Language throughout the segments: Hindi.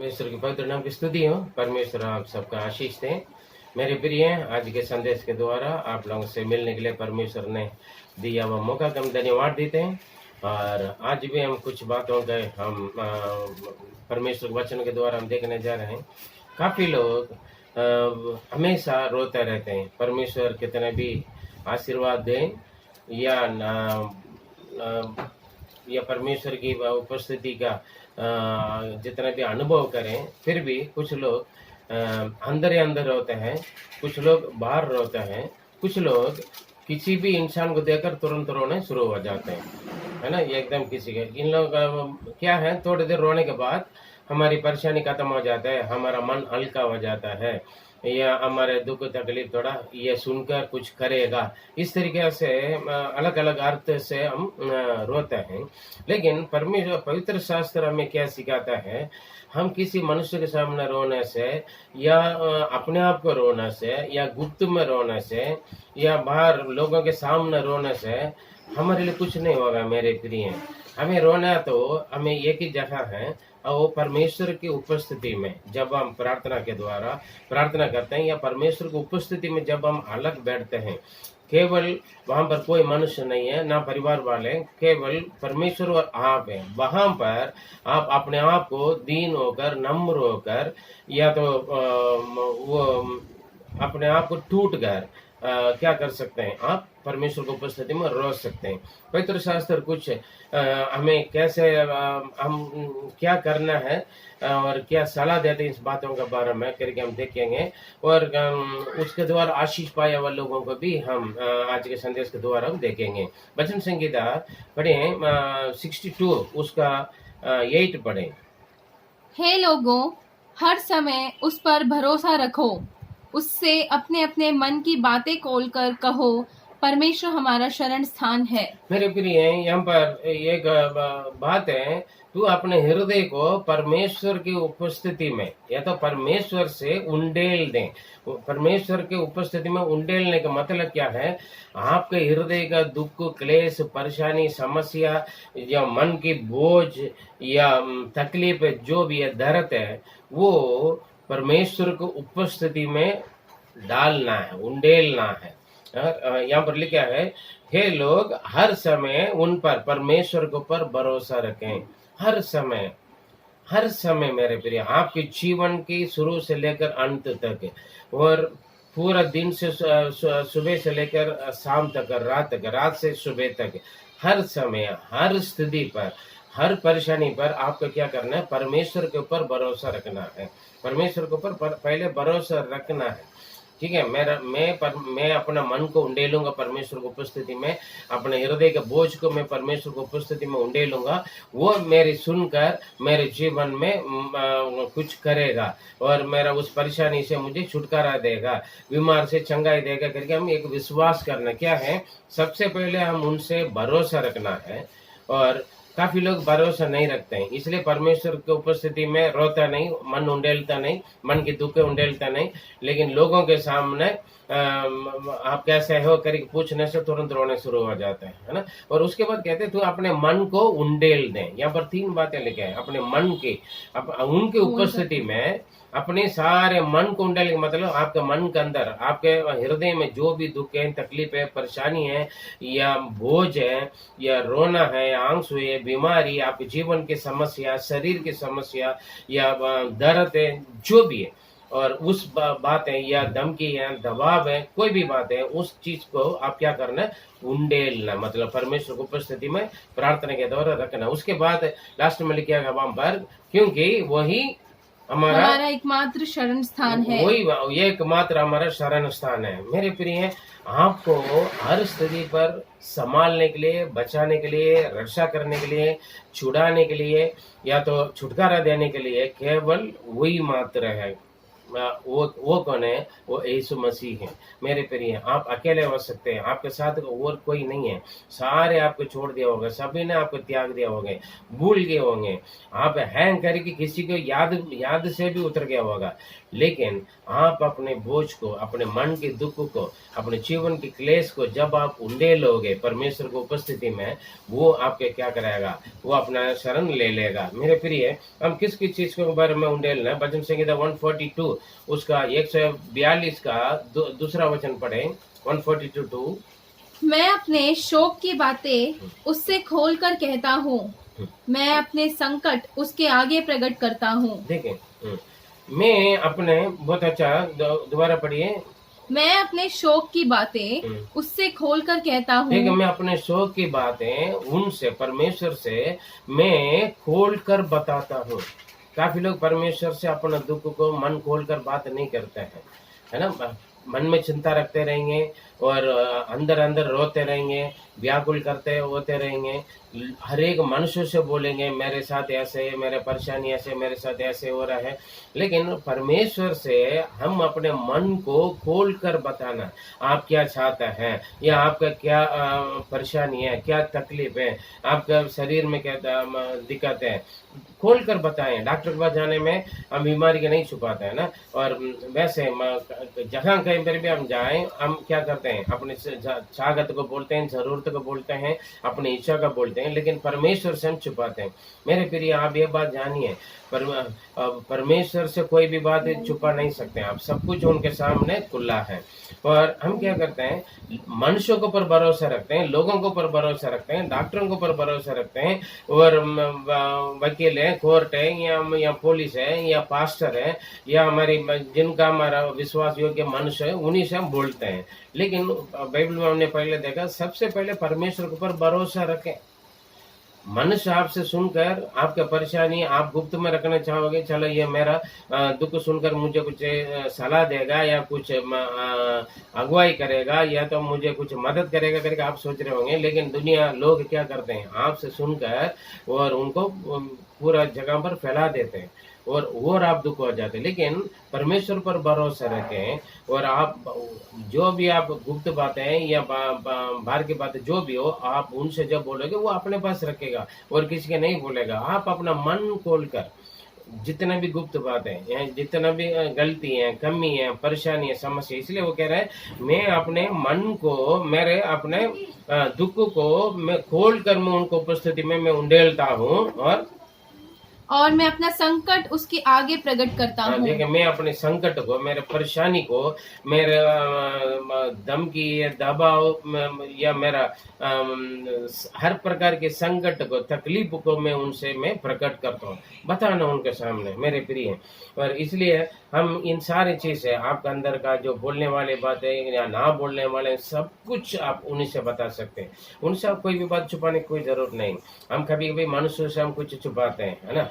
परमेश्वर के पवित्र नाम की स्तुति हो। परमेश्वर आप सबका आशीष दें। मेरे प्रिय, आज के संदेश के द्वारा आप लोगों से मिलने के लिए परमेश्वर ने दिया हुआ मौका का हम धन्यवाद देते हैं। और आज भी हम कुछ बातों के हम परमेश्वर के वचन के द्वारा हम देखने जा रहे हैं। काफ़ी लोग हमेशा रोते रहते हैं, परमेश्वर कितने भी आशीर्वाद दें या परमेश्वर की उपस्थिति का जितना भी अनुभव करें, फिर भी कुछ लोग अंदर ही अंदर रोते हैं, कुछ लोग बाहर रोते हैं, कुछ लोग किसी भी इंसान को देखकर तुरंत रोने शुरू हो जाते हैं, है ना। ये एकदम किसी के इन लोग क्या है, थोड़ी देर रोने के बाद हमारी परेशानी खत्म हो जाता है, हमारा मन हल्का हो जाता है, या हमारे दुख तकलीफ थोड़ा ये सुनकर कुछ करेगा, इस तरीके से अलग अलग अर्थ से हम रोते हैं। लेकिन परमेश्वर पवित्र शास्त्र हमें क्या सिखाता है, हम किसी मनुष्य के सामने रोने से या अपने आप को रोने से या गुप्त में रोने से या बाहर लोगों के सामने रोने से हमारे लिए कुछ नहीं होगा। मेरे प्रिय, हमें रोना तो हमें एक ही जगह है, और वो परमेश्वर की उपस्थिति में जब हम प्रार्थना के द्वारा प्रार्थना करते हैं या परमेश्वर की उपस्थिति में जब हम अलग बैठते हैं, केवल वहाँ पर कोई मनुष्य नहीं है, ना परिवार वाले, केवल परमेश्वर और आप हैं। वहाँ पर आप अपने आप को दीन होकर, नम्र होकर, या तो वो अपने आप को टूट कर क्या कर सकते हैं, आप परमेश्वर की उपस्थिति में रो सकते हैं। पवित्र शास्त्र कुछ हमें कैसे हम क्या करना है और क्या सलाह देते हैं, इस बातों के बारे में करके हम देखेंगे। और उसके द्वारा आशीष पाए हुए लोगों को भी हम आज के संदेश के द्वारा हम देखेंगे। वचन संहिता पढ़े 62 उसका 8 पढ़े। हे लोगों, हर समय उस पर भरोसा रखो, उससे अपने अपने मन की बातें खोलकर कहो, परमेश्वर हमारा शरण स्थान है। मेरे प्रिय, यहाँ पर एक बात है, तू अपने हृदय को परमेश्वर की उपस्थिति में या तो परमेश्वर से उंडेल दें। परमेश्वर की उपस्थिति में उंडेलने का मतलब क्या है, आपके हृदय का दुख, क्लेश, परेशानी, समस्या या मन की बोझ या तकलीफ, जो भी है, दर्द है, वो परमेश्वर को उपस्थिति में डालना है, उंडेलना है। यहाँ पर लिखा है, हे लोग हर समय उन पर, परमेश्वर के ऊपर भरोसा रखें। हर समय, हर समय मेरे प्रिय, आपके जीवन की शुरू से लेकर अंत तक, और पूरा दिन से सुबह से लेकर शाम तक, रात तक, रात से सुबह तक, हर समय, हर स्थिति पर, हर परेशानी पर आपको क्या करना है, परमेश्वर के ऊपर भरोसा रखना है। परमेश्वर के ऊपर पहले भरोसा रखना है, ठीक है। मैं अपना मन को उंडेलूंगा परमेश्वर की उपस्थिति में, अपने हृदय के बोझ को मैं परमेश्वर की उपस्थिति में उंडेलूंगा, वो मेरी सुनकर मेरे जीवन में कुछ करेगा और मेरा उस परेशानी से मुझे छुटकारा देगा, बीमार से चंगाई देगा करके हम एक विश्वास करना क्या है, सबसे पहले हम उनसे भरोसा रखना है। और काफी लोग भरोसा नहीं रखते हैं, इसलिए परमेश्वर की उपस्थिति में रोता नहीं, मन उंडेलता नहीं, मन की दुख उंडेलता नहीं, लेकिन लोगों के सामने आप कैसे हो करके पूछने से तुरंत रोने शुरू हो जाते हैं, है ना। और उसके बाद कहते हैं तू अपने मन को उंडेल दें। यहाँ पर 3 बातें लिखे हैं, अपने मन की, उनकी उपस्थिति में अपने सारे मन को उंडेल, मतलब आपके मन के अंदर, आपके हृदय में जो भी दुख है, तकलीफ है, परेशानी है, या बोझ है, या रोना है, आंसू है, बीमारी, आपके जीवन की समस्या, शरीर की समस्या, या दर्द है, जो भी है, और उस बात है या धमकी है, दबाव है, कोई भी बात है, उस चीज को आप क्या करना है, उंडेलना, मतलब परमेश्वर की उपस्थिति में प्रार्थना के द्वारा रखना। उसके बाद लास्ट में लिखा गया वहां पर, क्योंकि वही हमारा एकमात्र शरण स्थान है, वही एकमात्र हमारा शरण स्थान है। मेरे प्रिय, आपको हर स्थिति पर संभालने के लिए, बचाने के लिए, रक्षा करने के लिए, छुड़ाने के लिए, या तो छुटकारा देने के लिए केवल वही मात्र है, वो कौन है? वो यीशु मसीह है। मेरे प्रिय, आप अकेले हो सकते हैं, आपके साथ और कोई नहीं है। सारे आपको छोड़ दिया होगा, सभी ने आपको त्याग दिया होगा, भूल गए होंगे, आप हैंग करके किसी को याद से भी उतर गया होगा। लेकिन आप अपने बोझ को, अपने मन के दुख को, अपने जीवन के क्लेश को जब आप उंडेलोगे परमेश्वर की उपस्थिति में, वो आपके क्या कराएगा? वो अपना शरण ले लेगा। मेरे प्रिय, हम किस किस चीज के बारे में उंडेलना है? भजन संहिता 142 उसका 142 का दूसरा वचन पढ़े। 142:2। मैं अपने शोक की बातें उससे खोल कर कहता हूँ, मैं अपने संकट उसके आगे प्रकट करता हूँ। देखें, मैं अपने, बहुत अच्छा, दोबारा पढ़िए। मैं अपने शोक की बातें उससे खोल कर कहता देखिए, हूँ। मैं अपने शोक की बातें उनसे, परमेश्वर से मैं खोल कर बताता हूँ। काफी लोग परमेश्वर से अपना दुख को मन खोल कर बात नहीं करते हैं, है ना? मन में चिंता रखते रहेंगे और अंदर अंदर रोते रहेंगे, व्याकुल करते होते रहेंगे, हर एक मनुष्य से बोलेंगे मेरे साथ ऐसे है, मेरे परेशानी ऐसे, मेरे साथ ऐसे हो रहा है। लेकिन परमेश्वर से हम अपने मन को खोल कर बताना, आप क्या चाहते हैं, या आपका क्या परेशानी है, क्या तकलीफ है, आपका शरीर में क्या दिक्कत है, खोल कर बताएं। डॉक्टर के पास जाने में हम बीमारी के नहीं छुपाते हैं ना। और वैसे जहाँ कहीं पर भी हम जाएं, हम क्या करते हैं? अपने चाहत को बोलते हैं, जरूरत को बोलते हैं, अपनी इच्छा का बोलते हैं, लेकिन परमेश्वर से हम छुपाते हैं। मेरे प्रिय, आप ये बात जानिए, परमेश्वर से कोई भी बात छुपा नहीं सकते। आप सब कुछ उनके सामने खुला है। और हम क्या करते हैं? मनुष्यों के ऊपर भरोसा रखते हैं, लोगों के ऊपर भरोसा रखते हैं, डॉक्टरों के ऊपर भरोसा रखते हैं, और वकील है, कोर्ट है, या पुलिस है, या पास्टर है, या जिनका हमारा विश्वास योग्य मनुष्य है, उन्हीं से हम बोलते हैं। लेकिन बाइबल में हमने पहले देखा, सबसे पहले परमेश्वर के ऊपर भरोसा रखें। मनुष्य आपसे सुनकर आपका परेशानी आप गुप्त में रखना चाहोगे, चलो ये मेरा दुख सुनकर मुझे कुछ सलाह देगा, या कुछ अगुवाई करेगा, या तो मुझे कुछ मदद करेगा करके आप सोच रहे होंगे। लेकिन दुनिया, लोग क्या करते हैं? आपसे सुनकर और उनको पूरा जगह पर फैला देते हैं, और आप दुख हो जाते हैं। लेकिन परमेश्वर पर भरोसा रखें, और आप जो भी आप गुप्त बातें हैं या बाहर की बातें जो भी हो, आप उनसे जब बोलोगे वो अपने पास रखेगा और किसी के नहीं बोलेगा। आप अपना मन खोलकर जितने भी गुप्त बातें हैं, जितना भी गलती है, कमी है, परेशानी है, समस्या, इसलिए वो कह रहा है मैं अपने मन को, मेरे अपने दुख को मैं खोल कर मैं उनको उपस्थिति में मैं उंडेलता हूँ, और मैं अपना संकट उसके आगे प्रकट करता हूँ। देखिए, मैं अपने संकट को, मेरे परेशानी को, मेरे दम की या दबाव या मेरा हर प्रकार के संकट को, तकलीफ को मैं प्रकट करता हूँ, बताना उनके सामने। मेरे प्रिय, और इसलिए हम इन सारी चीजें, आपके अंदर का जो बोलने वाले बातें या ना बोलने वाले, सब कुछ आप उन्हीं से बता सकते हैं। उनसे आप कोई भी बात छुपाने की कोई जरूरत नहीं। हम कभी कभी मनुष्य से हम कुछ छुपाते हैं, है ना,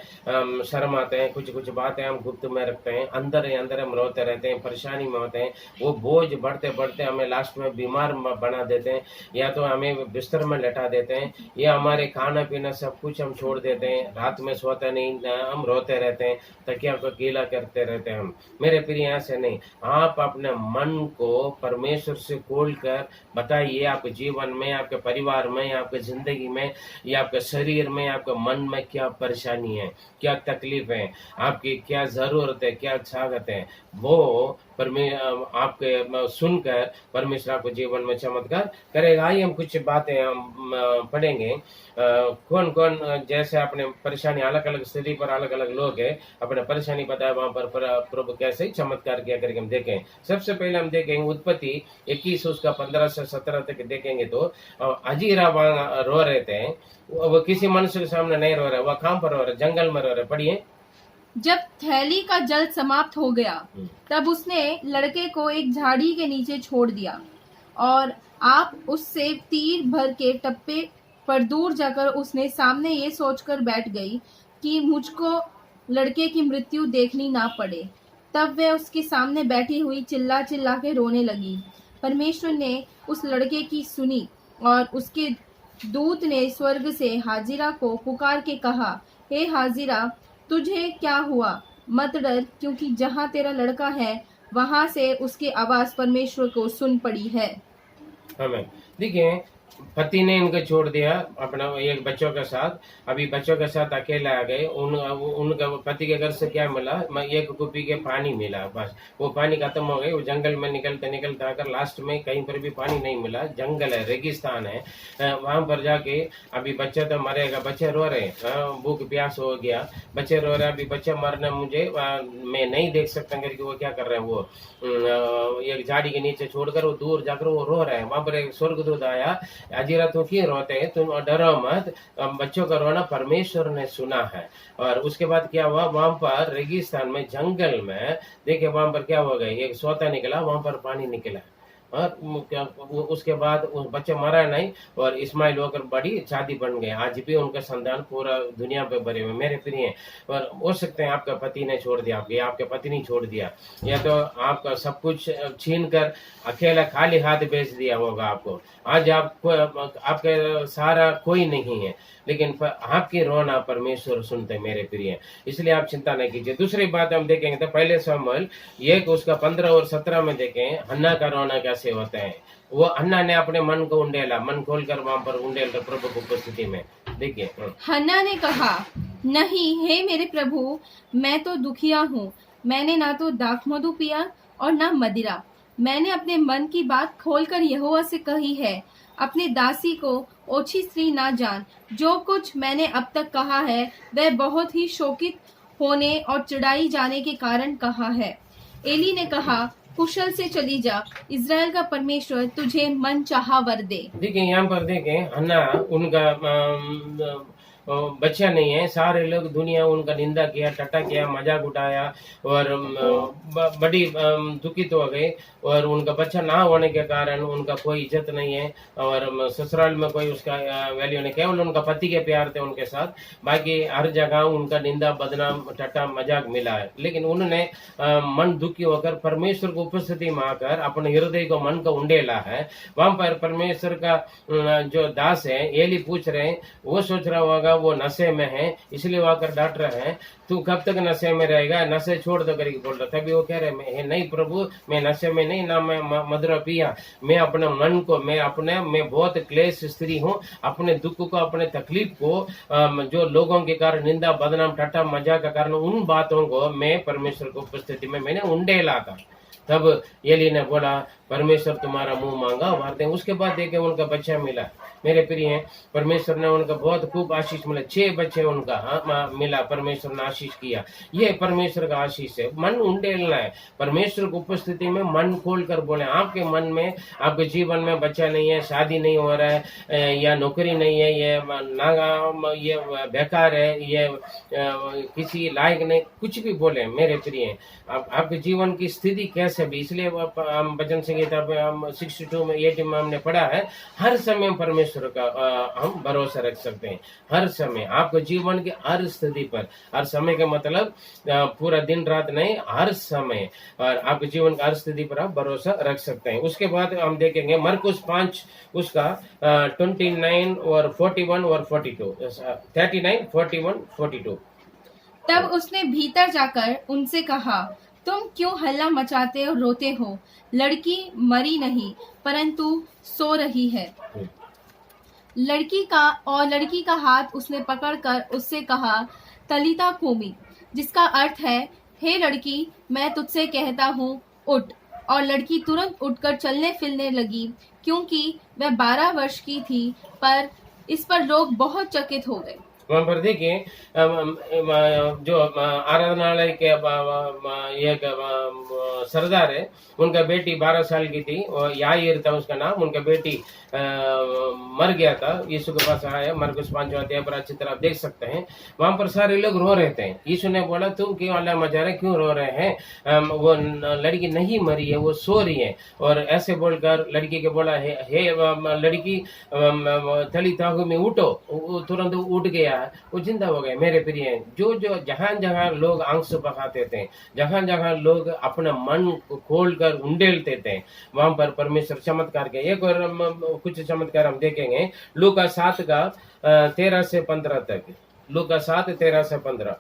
शर्म आते हैं, कुछ बातें हम गुप्त में रखते हैं, अंदर ही अंदर हम रोते रहते हैं, परेशानी में होते हैं। वो बोझ बढ़ते बढ़ते हमें लास्ट में बीमार बना देते हैं, या तो हमें बिस्तर में लेटा देते हैं, या हमारे खाना पीना सब कुछ हम छोड़ देते हैं, रात में सोते नहीं, हम रोते रहते हैं, तकिया को गीला करते रहते हैं हम। मेरे प्रिय, ऐसे नहीं। आप अपने मन को परमेश्वर से खोल कर बताइए, आपके जीवन में, आपके परिवार में, आपके जिंदगी में, या आपके शरीर में, आपके मन में क्या परेशानी है, क्या तकलीफ है, आपकी क्या जरूरत है, क्या चाहत है, वो आपके सुनकर परमेश्वर आपको जीवन में चमत्कार करेगा। आइए हम कुछ बातें हम पढ़ेंगे। कौन कौन जैसे अपने परेशानी, अलग अलग स्थिति पर अलग अलग लोग हैं, अपने परेशानी बताया, वहां पर प्रभु कैसे चमत्कार किया करके हम देखें। सबसे पहले हम देखेंगे उत्पत्ति 21 उसका 15 से 17 तक देखेंगे, तो अजीरा वहां रो रहे थे। वो किसी मनुष्य के सामने नहीं रो रहे, वह कहां पर रो रहे? जंगल में रो रहे। पढ़िए। जब थैली का जल समाप्त हो गया, तब उसने लड़के को एक झाड़ी के नीचे छोड़ दिया, और आप उससे तीर भर के टप्पे पर दूर जाकर उसने सामने ये सोचकर बैठ गई कि मुझको लड़के की मृत्यु देखनी ना पड़े। तब वह उसके सामने बैठी हुई चिल्ला चिल्ला के रोने लगी। परमेश्वर ने उस लड़के की सुनी, और उसके दूत ने स्वर्ग से हाजिरा को पुकार के कहा, हे हाजिरा, तुझे क्या हुआ? मत डर, क्योंकि जहाँ तेरा लड़का है वहां से उसकी आवाज परमेश्वर को सुन पड़ी है। हमें देखिए, पति ने इनको छोड़ दिया अपना एक बच्चों के साथ, अभी बच्चों के साथ अकेले आ गए। उनका पति के घर से क्या मिला, एक कुपी के पानी मिला, बस वो पानी खत्म हो गई। वो जंगल में निकलते निकलते आकर लास्ट में कहीं पर भी पानी नहीं मिला, जंगल है, रेगिस्तान है। वहां पर जाके अभी बच्चा तो मरेगा, बच्चे रो रहे हैं, भूख प्यास हो गया, बच्चे रो रहे हैं, अभी बच्चा मरना मुझे मैं नहीं देख सकता करके वो क्या कर रहे हैं, वो एक झाड़ी के नीचे छोड़कर वो दूर जाकर वो रो रहे हैं। वहां पर एक स्वर्गदूत आया, अजीरा तुम क्यों रोते हैं, तुम डरो मत, बच्चों का रोना परमेश्वर ने सुना है। और उसके बाद क्या हुआ, वहां पर रेगिस्तान में जंगल में देखिए वहां पर क्या हो गया, एक सोता निकला, वहां पर पानी निकला। और उसके बाद वो बच्चा मरा नहीं, और इस्माइल होकर बड़ी शादी बन गए। आज भी उनका संतान पूरा दुनिया पे भरे हुए मेरे प्रिय। और हो सकते हैं आपका पति ने छोड़ दिया, आपके आपके पति ने छोड़ दिया, या तो आपका सब कुछ छीन कर अकेला खाली हाथ भेज दिया होगा आपको। आज आपको आपके सारा कोई नहीं है, लेकिन आपकी रोना परमेश्वर सुनते मेरे प्रिय, इसलिए आप चिंता नहीं कीजिए। दूसरी बात हम देखेंगे तो पहले शमूएल एक उसका 15 और 17 में देखें हन्ना का रोना कैसे होता है। वो हन्ना ने अपने मन को उंडेला, मन खोलकर वहां पर उंडेल प्रभु की उपस्थिति में। देखिए हन्ना ने कहा, नहीं हे मेरे प्रभु, मैं तो दुखिया हूँ, मैंने ना तो दाखमधु पिया और ना मदिरा। मैंने अपने मन की बात खोलकर यहोवा से कही है। अपनी दासी को ओछी स्त्री ना जान। जो कुछ मैंने अब तक कहा है वह बहुत ही शोकित होने और चिढ़ाई जाने के कारण कहा है। एली ने कहा, कुशल से चली जा, इज़राइल का परमेश्वर तुझे मन चाहा वर दे। देखिए यहाँ पर देखें, हन्ना उनका बच्चा नहीं है, सारे लोग दुनिया उनका निंदा किया, टट्टा किया, मजाक उठाया, और बड़ी दुखित हो गए। और उनका बच्चा ना होने के कारण उनका कोई इज्जत नहीं है, और ससुराल में कोई उसका वैल्यू नहीं, केवल उनका पति के प्यार थे उनके साथ, बाकी हर जगह उनका निंदा बदनाम टट्टा मजाक मिला है। लेकिन उन्होंने मन दुखी होकर परमेश्वर को उपस्थिति में आकर अपने हृदय को मन को उंडेला है। वहां पर परमेश्वर का जो दास है एली पूछ रहे हैं, वो सोच रहा होगा वो नशे में है, इसलिए वो आकर डांट रहे हैं, तू कब तक नशे में रहेगा, नशे छोड़ दो करके बोल रहा। तभी वो कह रहे हैं, नहीं प्रभु, मैं नशे में नहीं, ना मैं मदिरा पिया, मैं अपने मन को, मैं बहुत क्लेश स्त्री हूँ, अपने दुख को, अपने तकलीफ को, जो लोगों के कारण निंदा बदनाम टट्टा मजाक का कारण, उन बातों को मैं परमेश्वर की उपस्थिति में मैंने उंडेला था। तब एली ने बोला, परमेश्वर तुम्हारा मुंह मांगा वार दें। उसके बाद देखे उनका बच्चा मिला। मेरे प्रिय हैं, परमेश्वर ने उनका बहुत खूब आशीष मिला, 6 बच्चे उनका मिला, परमेश्वर ने आशीष किया। ये परमेश्वर का आशीष है। मन उंडेलना है, परमेश्वर की उपस्थिति में मन खोल कर बोले। आपके मन में, आपके जीवन में बच्चा नहीं है, शादी नहीं हो रहा है, या नौकरी नहीं है, ये बेकार है, ये किसी लायक नहीं, कुछ भी बोले मेरे प्रिय, आपके जीवन की स्थिति कैसे भी, इसलिए हम भजन संगीता 62 में 80 में हमने पढ़ा है, हर समय परमेश्वर का हम भरोसा रख सकते हैं। हर समय आपके जीवन की हर स्थिति पर, हर समय का मतलब पूरा दिन रात नहीं, हर समय, और आपके जीवन की हर स्थिति पर आप भरोसा रख सकते हैं। उसके बाद हम देखेंगे मरकुस 5 उसका 29 और 41 और 42, 39, 41, 42। तब उसने भीतर जाकर उनसे कहा, तुम क्यों हल्ला मचाते और रोते हो? लड़की मरी नहीं परंतु सो रही है। लड़की का हाथ उसने पकड़कर उससे कहा, तलीता कूमी, जिसका अर्थ है, हे लड़की, मैं तुझसे कहता हूँ, उठ। और लड़की तुरंत उठकर चलने फिरने लगी, क्योंकि वह 12 वर्ष की थी। पर इस पर लोग बहुत चकित हो गए। वहां पर देखिए जो आराधनालय के एक सरदार है, उनका बेटी 12 साल की थी, और याईर था उसका नाम, उनका बेटी मर गया था। यीशु के पास आया, मरकुस 5 अध्याय पर अच्छी तरह देख सकते हैं। वहां पर सारे लोग रो रहे थे। यीशु ने बोला, तुम क्यों हल्ला मचा रहे, क्यों रो रहे हैं? वो लड़की नहीं मरी है, वो सो रही है। और ऐसे बोलकर लड़की के बोला, हे लड़की, तलीता कूमी, उठो। तुरंत उठ गया, वो जिंदा हो गए। मेरे प्रिय, जो जहां जहां लोग आंसू बहाते थे, जहां जहां लोग अपना मन खोल कर उंडेलते थे, वहां पर परमेश्वर चमत्कार के एक और कुछ चमत्कार हम देखेंगे। लूका 7 का 13 से 15 तक। लूका 7, 13 से 15।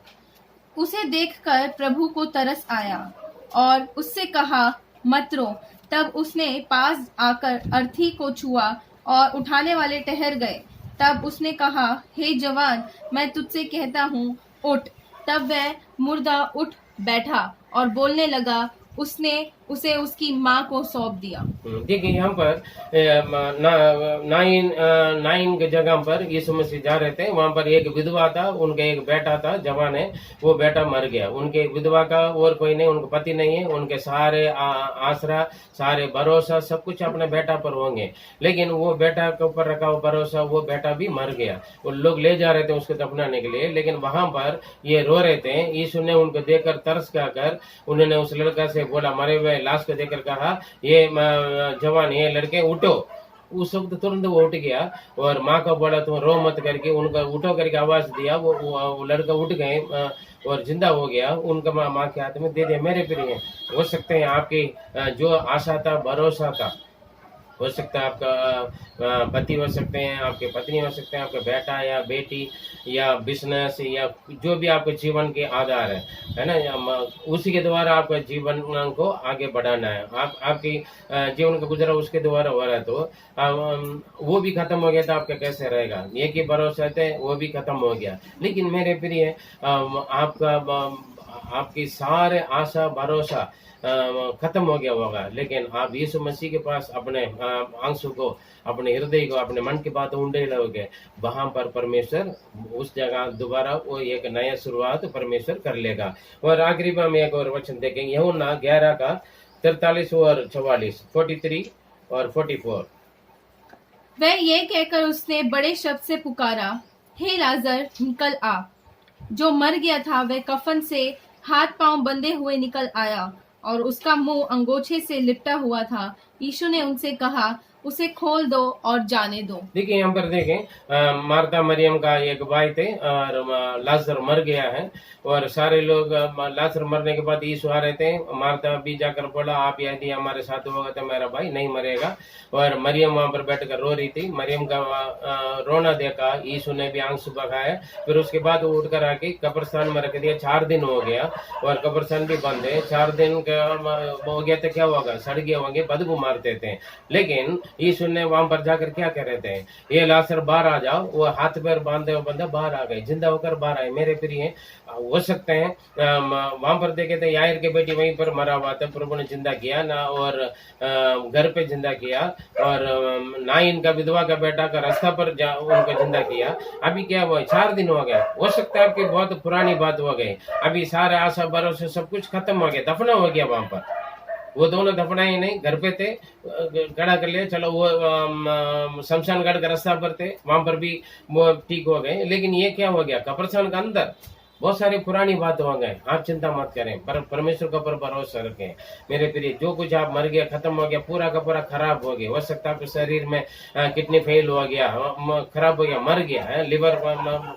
उसे देखकर प्रभु को तरस आया और उससे कहा, मत रो। तब उसने पास आकर अर्थी को छुआ और उठाने वाले ठहर गए। तब उसने कहा, हे जवान, मैं तुझसे कहता हूँ, उठ। तब वह मुर्दा उठ बैठा और बोलने लगा। उसने उसे उसकी माँ को सौंप दिया। देखिए यहाँ पर नाइन के जगह पर यीशु मसीह जा रहे थे। वहां पर एक विधवा था, उनका एक बेटा था, जवान है, वो बेटा मर गया। उनके विधवा का और कोई नहीं, उनका पति नहीं है, उनके सारे आसरा, सारे भरोसा सब कुछ अपने बेटा पर होंगे। लेकिन वो बेटा के ऊपर रखा हुआ भरोसा, वो बेटा भी मर गया। वो लोग ले जा रहे थे उसको दफनाने के लिए, लेकिन वहां पर ये रो रहे थे। यीशु ने उनको देखकर तरस खाकर उन्होंने उस लड़का से बोला, मरे हुए लाश को देखकर कहा, ये जवान, ये लड़के उठो। उस वक्त तुरंत वो उठ गया और माँ को बोला, तुम रो मत करके, उनका उठो करके आवाज दिया। वो लड़का उठ गए और जिंदा हो गया। उनका माँ के हाथ में दे दिया। मेरे प्रिय, हो सकते हैं आपकी जो आशा था, भरोसा था, हो सकता है आपका पति हो सकते हैं, आपके पत्नी हो सकते हैं, आपका बेटा या बेटी या बिजनेस या जो भी आपके जीवन के आधार है ना, उसी के द्वारा आपका जीवन को आगे बढ़ाना है। आपकी जीवन का गुजरा उसके द्वारा हो रहा है, तो वो भी खत्म हो गया था, आपका कैसे रहेगा? एक ही भरोसा थे, वो भी खत्म हो गया। लेकिन मेरे प्रिय, आपकी सारे आशा भरोसा खत्म हो गया होगा, लेकिन आप यीशु मसीह के पास अपने आंसू को, अपने हृदय को, अपने मन की बात उंडे लोगे, वहां पर परमेश्वर उस जगह दोबारा वो एक नया शुरुआत परमेश्वर कर लेगा। और आखिरी में हम एक और वचन देखेंगे, यूहन्ना 11 का 43 और 44, 43 और 44। वह ये कहकर उसने बड़े शब्द से पुकारा, हे लाजर, निकल आ। जो मर गया था वह कफन से हाथ पांव बंधे हुए निकल आया और उसका मुंह अंगोछे से लिपटा हुआ था। यीशु ने उनसे कहा, उसे खोल दो और जाने दो। देखिए यहाँ पर देखें, मार्था मरियम का एक भाई थे और लाजर मर गया है। और सारे लोग लाजर मरने के बाद यीशु आ रहे थे। मार्था भी जाकर बोला, आप यदि हमारे साथ होगा तो मेरा भाई नहीं मरेगा। और मरियम वहां पर बैठकर रो रही थी। मरियम का रोना देखा, यीशु ने भी आंसू बहाए। फिर उसके बाद वो उठकर आके कब्रिस्तान में रख दिया। 4 दिन हो गया और कब्रिस्तान भी बंद है। 4 दिन हो गया तो क्या होगा, सड़ गए होंगे, बदबू मारते थे। लेकिन यीशु ने वहां पर जाकर क्या कह रहे थे, ये लाजर बाहर आ जाओ। वो हाथ पैर बांधे हुए बंदा बाहर आ गए, जिंदा होकर बाहर आए। मेरे प्रिय, हो सकते हैं वहां पर देखे थे यायर के बेटी वहीं पर मरा हुआ था, प्रभु ने जिंदा किया ना, और घर पे जिंदा किया। और नाइन का विधवा का बेटा का रास्ता पर उनको जिंदा किया। अभी क्या हुआ, 4 दिन हो गए। हो सकता है आपकी बहुत पुरानी बात हो गई, अभी सारे आशा भरोसे सब कुछ खत्म हो गया, दफना हो गया। वहां पर वो दोनों दफनाए नहीं, घर पे थे, खड़ा कर लिया, चलो वो शमशान घाट का रास्ता पर थे, वहां पर भी वो ठीक हो गए। लेकिन ये क्या हो गया, कब्रिस्तान के अंदर बहुत सारी पुरानी बात हो गए। आप चिंता मत करें, पर परमेश्वर के ऊपर भरोसा रखें। मेरे प्रिय, जो कुछ आप मर गया, खत्म हो गया, पूरा का पूरा खराब हो गया। हो सकता है आपके शरीर में किडनी फेल हो गया, खराब हो गया, मर गया है, लिवर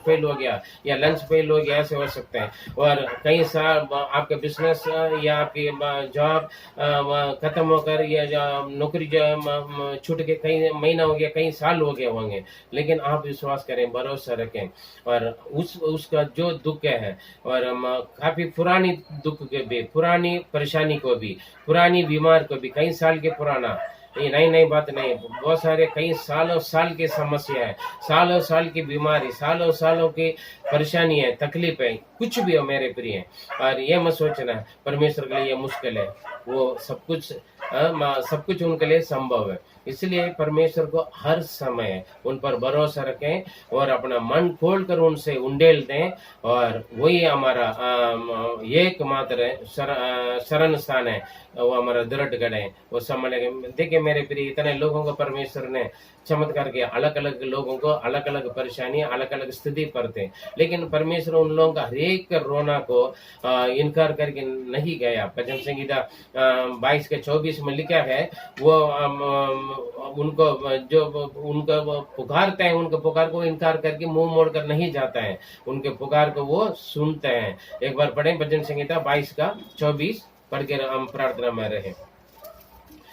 फेल हो गया या लंग्स फेल हो गया, ऐसे हो सकते हैं। और कई साल आपके बिजनेस या आपकी जॉब खत्म होकर या नौकरी छूट के कई महीना हो गया, कई साल हो गए होंगे। लेकिन आप विश्वास करें, भरोसा रखें, और उसका जो दुख है और काफी पुरानी दुख के भी, पुरानी परेशानी को भी, पुरानी बीमार को भी, कई साल के पुराना, ये नई नई बात नहीं, बहुत सारे कई सालों साल की समस्या है, सालों साल की बीमारी, सालों सालों की परेशानी है, तकलीफ है, कुछ भी हो मेरे प्रिय। और ये मत सोचना परमेश्वर के लिए ये मुश्किल है, वो सब कुछ उनके लिए संभव है। इसलिए परमेश्वर को हर समय उन पर भरोसा रखें और अपना मन खोलकर उनसे उंडेल दें, और वही हमारा एकमात्र शरण स्थान है, वो हमारा दृढ़ गढ़ है, वो संभालेंगे। देखिए मेरे प्रिय, इतने लोगों को परमेश्वर ने चमत्कार किया, अलग अलग लोगों को अलग अलग परेशानियां, अलग अलग स्थिति पर थे, लेकिन परमेश्वर उन लोगों का हरेक रोना को इनकार करके नहीं गया। भजन संहिता 22 के 24 में लिखा है, वो उनको जो उनका पुकारते हैं, उनके पुकार को इनकार करके मुंह मोड़कर नहीं जाता है, उनके पुकार को वो सुनते हैं। एक बार पढ़ें भजन संहिता 22 का 24, पढ़ के हम प्रार्थना में रहे।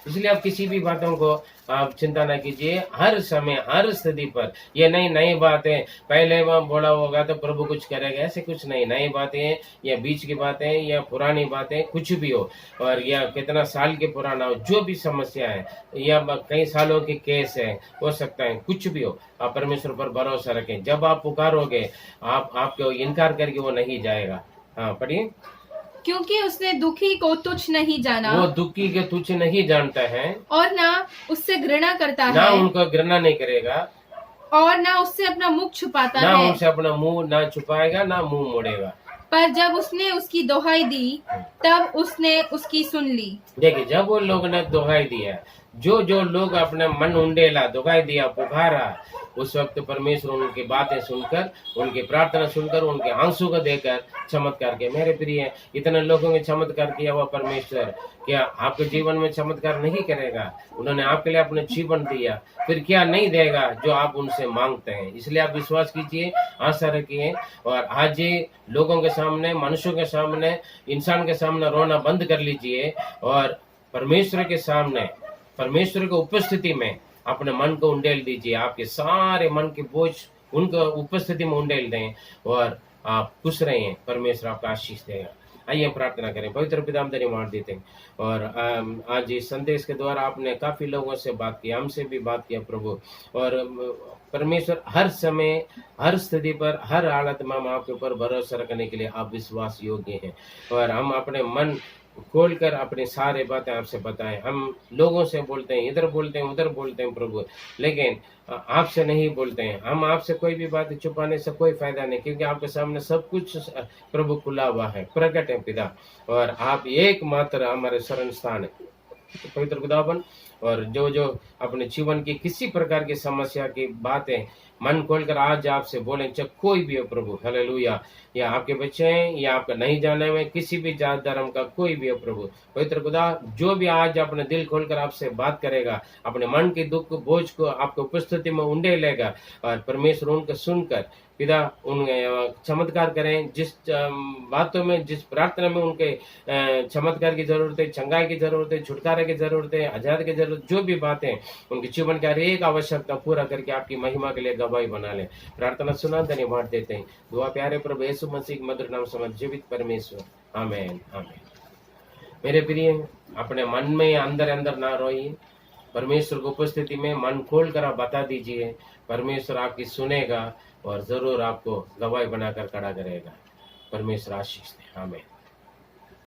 इसलिए आप किसी भी बातों को आप चिंता न कीजिए, हर समय हर स्थिति पर। ये नई बातें पहले वह बोला होगा तो प्रभु कुछ करेगा, ऐसे कुछ नहीं। नई बातें या बीच की बातें या पुरानी बातें कुछ भी हो, और या कितना साल के पुराना हो, जो भी समस्या है या कई सालों के केस है, हो सकता है कुछ भी हो, आप परमेश्वर पर भरोसा रखें। जब आप पुकारोगे, आपको इनकार करके वो नहीं जाएगा। हाँ पढ़िए। क्योंकि उसने दुखी को तुच्छ नहीं जाना, वो दुखी के तुच्छ नहीं जानता है, और ना उससे घृणा करता ना है, उनको घृणा नहीं करेगा, और ना उससे अपना मुख छुपाता ना है। उनसे अपना मुंह ना छुपाएगा, ना मुंह मोड़ेगा। पर जब उसने उसकी दोहाई दी, तब उसने उसकी सुन ली। देखिए, जब वो लोग ने दुहाई दिया, जो लोग अपने मन उंडेला, दुहाई दिया, पुकारा, उस वक्त परमेश्वर उनकी बातें सुनकर, उनकी प्रार्थना सुनकर, उनके आंसू को देकर चमत्कार किया। मेरे प्रिय, इतने लोगों ने चमत्कार किया हुआ परमेश्वर क्या आपके जीवन में चमत्कार नहीं करेगा? उन्होंने आपके लिए अपने जीवन दिया, फिर क्या नहीं देगा जो आप उनसे मांगते हैं? इसलिए आप विश्वास कीजिए, आशा रखिए, और आज ये लोगों के सामने, मनुष्यों के सामने, इंसान के सामने रोना बंद कर लीजिए, और परमेश्वर के सामने, परमेश्वर की उपस्थिति में अपने मन को उंडेल दीजिए। आपके सारे मन के बोझ उनको उपस्थिति में उंडेल दें, और आप खुश रहें। परमेश्वर आपका आशीष देगा। आइए हम प्रार्थना करें। पवित्र पिता, हम धन्यवाद देते हैं, और आज इस संदेश के द्वारा आपने काफी लोगों से बात की, हमसे भी बात किया प्रभु। और परमेश्वर, हर समय, हर स्थिति पर, हर हालत में हम आपके ऊपर भरोसा रखने के लिए आप विश्वास योग्य हैं, और हम अपने मन खोलकर अपनी सारे बातें आपसे बताएं। हम लोगों से बोलते हैं, इधर बोलते हैं, उधर बोलते हैं प्रभु, लेकिन आपसे नहीं बोलते हैं। हम आपसे कोई भी बात छुपाने से कोई फायदा नहीं, क्योंकि आपके सामने सब कुछ प्रभु खुला हुआ है, प्रकट है पिता, और आप एकमात्र हमारे शरण स्थान है पवित्र खुदावन। और जो अपने जीवन की किसी प्रकार की समस्या की बातें मन खोलकर आज आपसे बोले, चाहे कोई भी हो प्रभु, हालेलुया, या आपके बच्चे हैं या आपका नहीं जाने में किसी भी जात धर्म का कोई भी हो प्रभु, पवित्र खुदा, जो भी आज अपने दिल खोलकर आपसे बात करेगा, अपने मन के दुख बोझ को आपको उपस्थिति में उंडेलेगा, और परमेश्वर उनको सुनकर पिता उन चमत्कार करें। जिस बातों में, जिस प्रार्थना में उनके चमत्कार की जरूरत है, चंगाई की जरूरत है, छुटकारे की जरूरत है, आजाद की जरूरत, जो भी बातें उनके जीवन की हर एक आवश्यकता पूरा करके आपकी महिमा के लिए गवाही बना ले। प्रार्थना सुना, धन्यवाद देते हैं। दुआ प्यारे प्रभु यीशु मसीह के मधुर नाम समझ जीवित परमेश्वर, आमीन आमीन। मेरे प्रिय, अपने मन में अंदर अंदर ना रोइए, परमेश्वर की उपस्थिति में मन खोल कर आप बता दीजिए, परमेश्वर आपकी सुनेगा और जरूर आपको गवाही बनाकर खड़ा करेगा। परमेश्वर आशीष दे, आमीन।